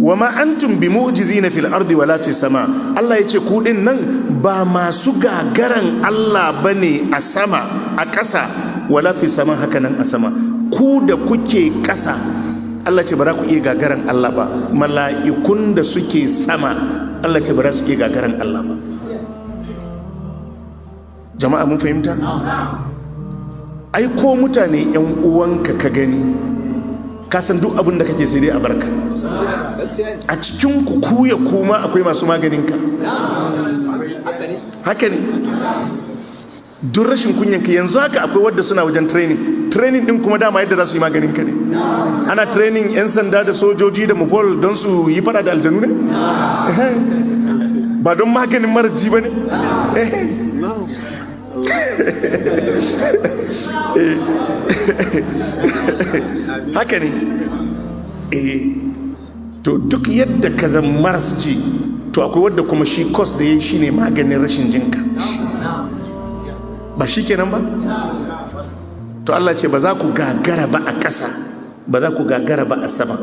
wa ma antum bi mu'jizina fil ardi wala fis sama. Allah yace ku din nan ba masu gagaran Allah bane a sama a ƙasa wala fis sama, haka nan a sama. Ku da kuke ƙasa Allah ce ba za ku iya gagaran Allah ba, mala'ikun da suke sama Allah ce ba za su iya gagaran Allah ba. Jama'a mun fahimta? Ai ko mutane yan uwanka ka gani ka san duk abin da kake sai dai a barka. A cikin ku ya kuma akwai masu maganinka. Haka ne. Duk rashin kunyanka yanzu haka akwai wadda suna wajen training din kuma dama yadda za su yi maganinka ne. Ana training 'yan sanda da sojoji da mafol don su yi fada da aljanu ne? Ba don maganin maraji ba ne? Haka ne. To duk yadda ka zama maras ji, to akwai wadda kuma shi kos da ya yi shi ne maganin rashin jinka. Ba shi kenan ba? To Allah ce ba za ku gagara ba a ƙasa, ba za ku gagara ba a sama,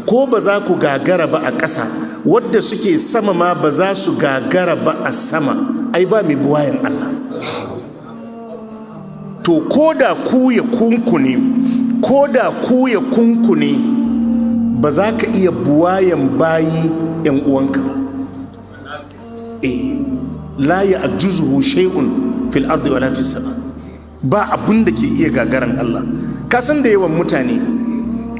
ko ba za ku gagara ba a ƙasa, wadda suke sama ma ba za su gagara ba a sama. Ai ba mai buwayen Allah. To ko da ku ya kunkune, ko da ku ya kunkune, ba za ka iya buwayen bayi yan uwanka ba. La ya ajuzuhu shay'un fil ardi wala fis sama. Ba abun da ke iya gagaran Allah. Ka san da yawan mutane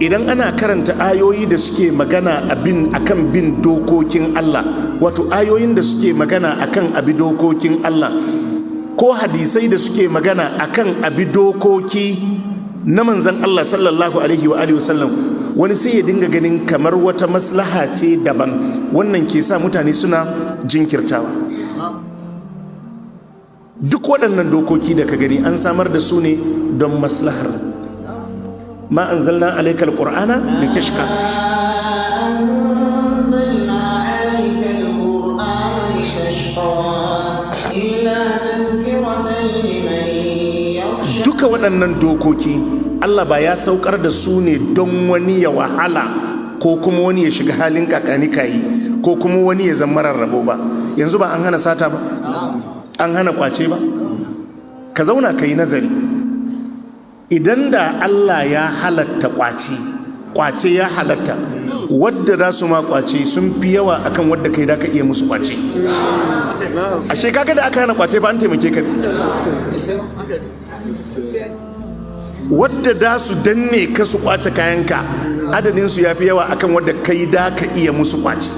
idan ana karanta ayoyi da suke magana akan bin dokokin Allah, wato ayoyin da suke magana akan abi dokokin Allah, ko hadisai da suke magana akan abi dokoki na manzan Allah sallallahu alaihi wa alihi wasallam, wani sai ya dinga ganin kamar wata maslaha ce daban. Wannan ke sa mutane suna jinkirtawa. Duk waɗannan dokoki da ka gani an samar da su ne don maslahar. Ma anzalna alaikal qur'ana litashqa. Duka waɗannan dokoki Allah ba ya saukar da su ne don wani ya wahala ko kuma wani ya shiga halin kakani kayi ko kuma wani ya zama rarrabo ba. Yanzu ba an hana sata ba, an hana kwace ba. Ka zauna ka yi nazari. Idan da Allah ya halatta kwace ya halatta, wadda za su ma kwace sun fi yawa akan wadda kai da ka iya musu kwace. Ashe kaga da aka hana kwace ba an taimake ka ne. Wadda da su danne ka su kwace kayanka adadin su ya fi yawa akan wadda kai da ka iya musu kwace.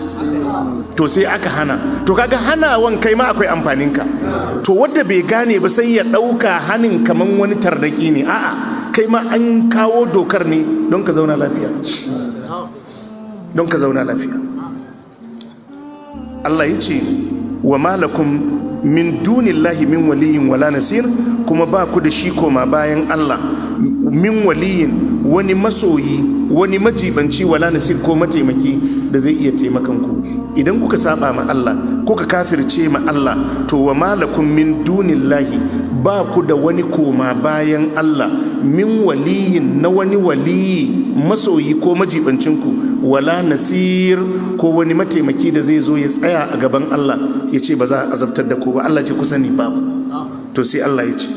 To sai aka hana. To kaga hanawan kai ma akwai amfaninka. To wadda bai gane ba sai ya ɗauka hanin kaman wani tardaki ne. A'a, kai ma an kawo dokar ne don ka zauna lafiya. Don ka zauna lafiya. Allah ya ce wa malakum min dunillahi min waliyin wala nasir, kuma ba ku da shi koma bayan Allah min waliyin, wani masoyi, wani majibanci, wala nasir ko mataimaki da zai iya taimakan ku. Idan kuka saba ma Allah, kuka kafirce ma Allah, to wa malakum min dunillahi, ba ku da wani koma bayan Allah min waliyin, na wani waliyi, masoyi ko majibancinku, wala nasir ko wani mataimaki da zai zo ya tsaya a gaban Allah ya ce ba za a azabtar da ku ba. Allah ce ku sani babu. To sai Allah ya ce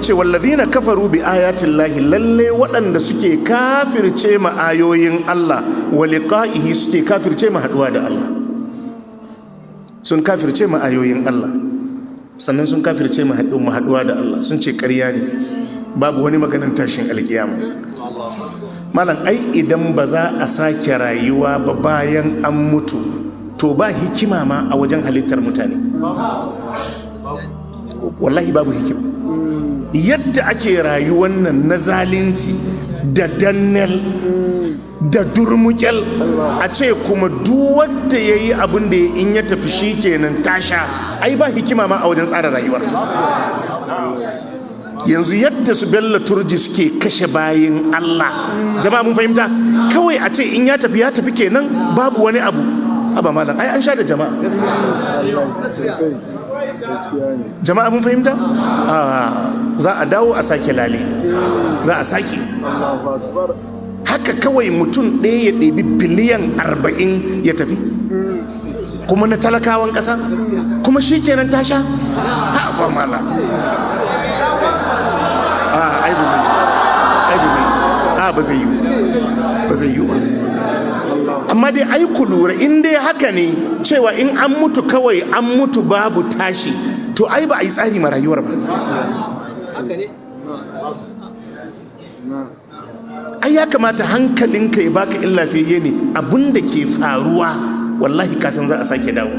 ce wallazina kafaru bi ayatin lahi, lalle waɗanda suke kafirce ma ayoyin Allah wa liqa'ihi, suke kafirce ma haduwa da Allah. Sun kafirce ma ayoyin Allah, sannan sun kafirce ma haduwa da Allah. Sun ce ƙarya ne, babu wani maganar tashin alkiyama. Malam, ai idan ba za a sake rayuwa ba bayan an mutu, to ba hikima ma a wajen halittar mutane. Wallahi babu hikima. Yadda ake rayuwan nan na zalunci da dannel da durmukel, a ce kuma duk wanda ya yi abin da in ya tafi shi kenan tasha. Ai ba hikima ma a wajen tsara rayuwar. yanzu yadda su Bello Turji suke kashe bayin Allah, jama'a mun fahimta, kawai a ce in ya tafi kenan babu wani abu. Haba malam, ai an sha da jama'a. Jama'a mun fahimta? Za a dawo a sake lale, za a sake. Haka kawai mutum ɗaya ya ɗebi biliyan 40 ya tafi, kuma na talakawan ƙasa, kuma shi kenan ta sha. Haba malam. Ba zai yi ba. Amma dai ai ku lura, in dai haka ne cewa in an mutu kawai an mutu babu tashi, to ai ba a yi tsari ma rayuwar ba. Ai ya kamata hankalinka ya baka in lafiyayye ne, abinda ke faruwa wallahi kasan za a sake dawo,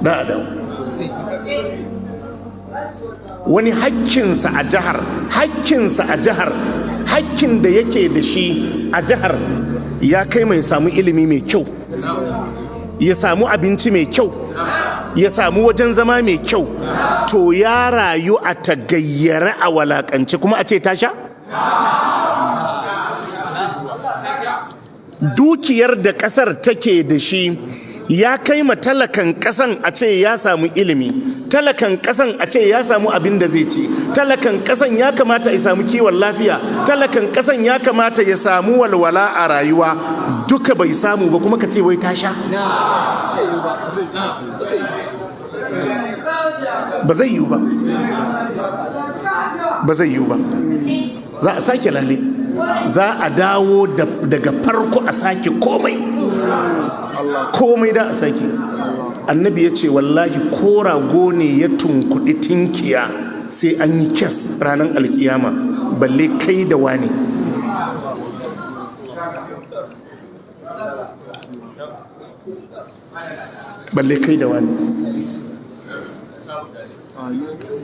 za a dawo. Wani hakkinsa a jihar, hakkin da yake da shi a jihar ya kai mai samu ilimi mai kyau, ya samu abinci mai kyau, ya samu wajen zama mai kyau, to ya rayu a tagayyare a walakance kuma a ce tasha? Dukiyar da kasar take da shi ya kai ma talakan kasan a ce ya samu ilimi, talakan kasan a ce ya samu abin da zai ci, talakan kasan ya kamata ya samu kiwon lafiya, talakan kasan ya kamata ya samu walwala a rayuwa, duka bai samu ba kuma ka ce wai tasha? Ba zai yiwu ba, ba zai yiwu ba. Za a sake lalle, za a dawo daga farko a sake komai da a sake. Annabi ya ce wallahi ko rago ne ya tunkuɗi tinkiya sai an yi kes ranar alkiyama, balle kai da wani. Balle kai da wani.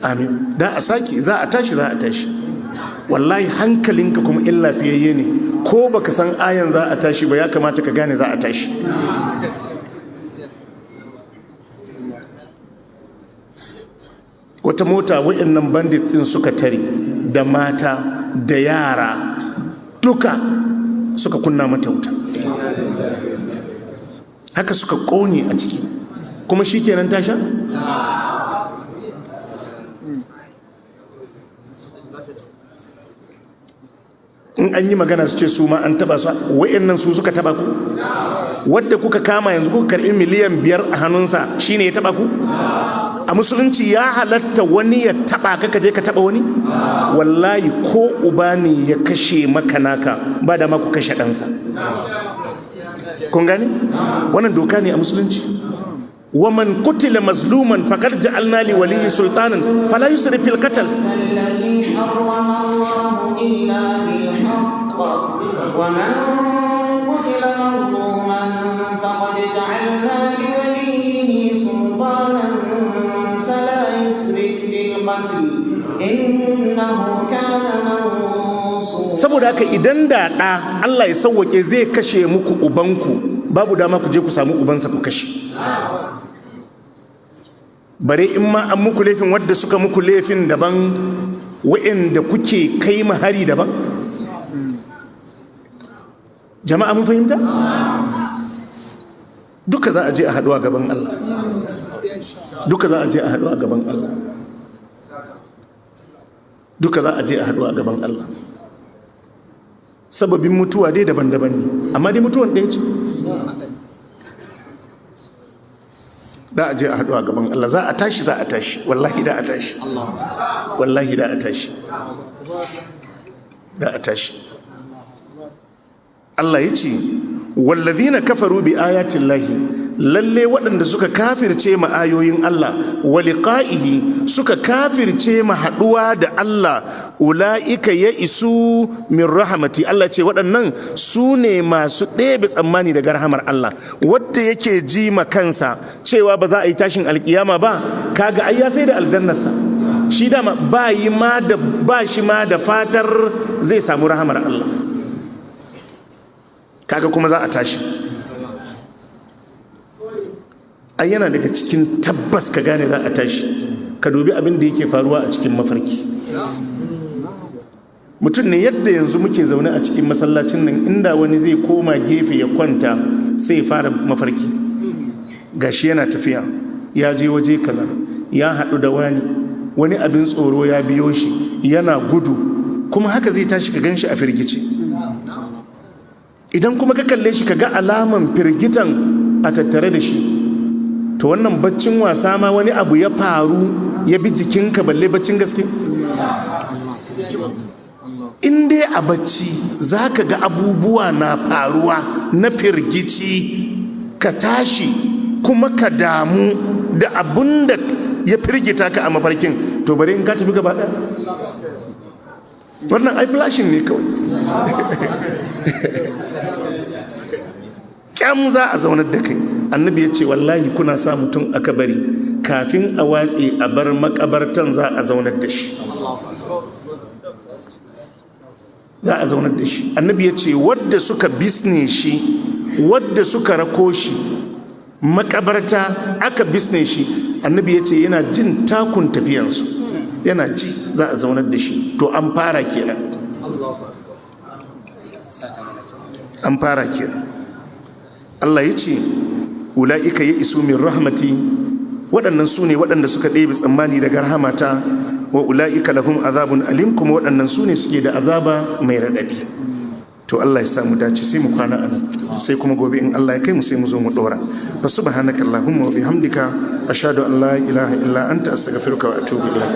Amin. Da a sake, za a tashi, za a tashi. Wallahi hankalinka kuma in lafiyayye ne, ko baka san ayan za a tashi ba, ya kamata ka gane za a tashi. Wata mota waɗannan bandit ɗin suka tare, da mata da yara duka suka kunna mata wuta, haka suka ƙone a ciki, kuma shi kenan tasha? In an yi magana su ce su ma an taba su, wa'annan su suka taba ku? Wadda kuka kama yanzu kuka karbi miliyan 5 a hannunsa shine ya taba ku? A musulunci ya halatta wani ya taba ka je ka taba wani? Wallahi ko uba ne ya kashe maka naka, ba da ma ku kashe ɗansa. Kun gane? Wannan doka ne a musulunci. ومن قتل مظلوما فقد جعلنا لولي سلطانا فلا يسرف في القتل. التي حرم الله إلا بالحق ومن قتل مظلوما فقد جعلنا لوليه سلطانا فلا يسرف في القتل إنه كان منصورا. saboda haka idan da ɗa Allah ya sauwake zai kashe muku ubanku, babu dama ku je ku samu ubansa ku kashe. Bare in ma an muku laifin wadda suka muku laifin daban, wa'anda kuke kai mahari daban. Jama'a mun fahimta? Duka za a je a haɗu a gaban Allah. Duka za a je a haɗu a gaban Allah. Duka za a je a haɗu a gaban Allah. Sababin mutuwa dai daban-daban ne, amma dai mutuwan ɗaya ce. Da a je a haɗu a gaban Allah, za a tashi, za a tashi, wallahi da a tashi, wallahi da a tashi, da a tashi. Allah ya ce wallazina kafaru bi ayatin lahi, lalle waɗanda suka kafirce ma ayoyin Allah, wa liqa'ihi, suka kafirce ma haɗuwa da Allah, ula'ika ya isu min rahamati. Allah ce waɗannan su ne masu ɗebe tsammani daga rahamar Allah. Wadda yake ji ma kansa cewa ba za a yi tashin alkiyama ba, kaga ai ya sai da aljannarsa, shi dama ba shi ma da fatar zai samu rahamar Allah. Kaga kuma za a tashi. Ai yana daga cikin tabbas ka gane za a tashi, ka dubi abin da yake faruwa a cikin mafarki. Mutum ne yadda yanzu muke zaune a cikin masallacin nan, inda wani zai koma gefe ya kwanta sai ya fara mafarki. Gashi yana tafiya, ya je waje kaza, ya haɗu da wani abin tsoro ya biyo shi, yana gudu, kuma haka zai tashi ka gan shi a firgice. Idan kuma ka kalle shi ka ga alaman firgitan a tattare da shi, to wannan baccin wasa ma wani abu ya faru ya bi jikinka, balle baccin gaske. In dai a bacci za ka ga abubuwa na faruwa na firgici, ka tashi kuma ka damu da abun da ya firgita ka a mafarkin, to bari in ka tafi gaba ɗaya. Wannan ai flashin ne kawai. Kyam za a zaunar da kai. Annabi ya ce wallahi kuna sa mutum a kabari, kafin a watse a bar makabartan za a zaunar da shi. Za a zaunar da shi. Annabi ya ce wadda suka bisne shi, wadda suka rako shi makabarta aka bisne shi, annabi ya ce yana jin takun tafiyansu, yana ji za a zaunar da shi. To an fara kenan, an fara kenan. Allah ya ce ula'ika ya isu min rahmati, waɗannan su ne waɗanda suka ɗebe tsammani daga rahamata, wa ula'ika lahum azabun alim, kuma waɗannan su ne suke da azaba mai raɗaɗi. To Allah ya samu dace, sai mu kwana anan, sai kuma gobe in Allah ya kai mu sai mu zo mu ɗora. Fa subhanaka allahumma wa bihamdika ashhadu an la ilaha illa anta astaghfiruka wa atubu ilayk.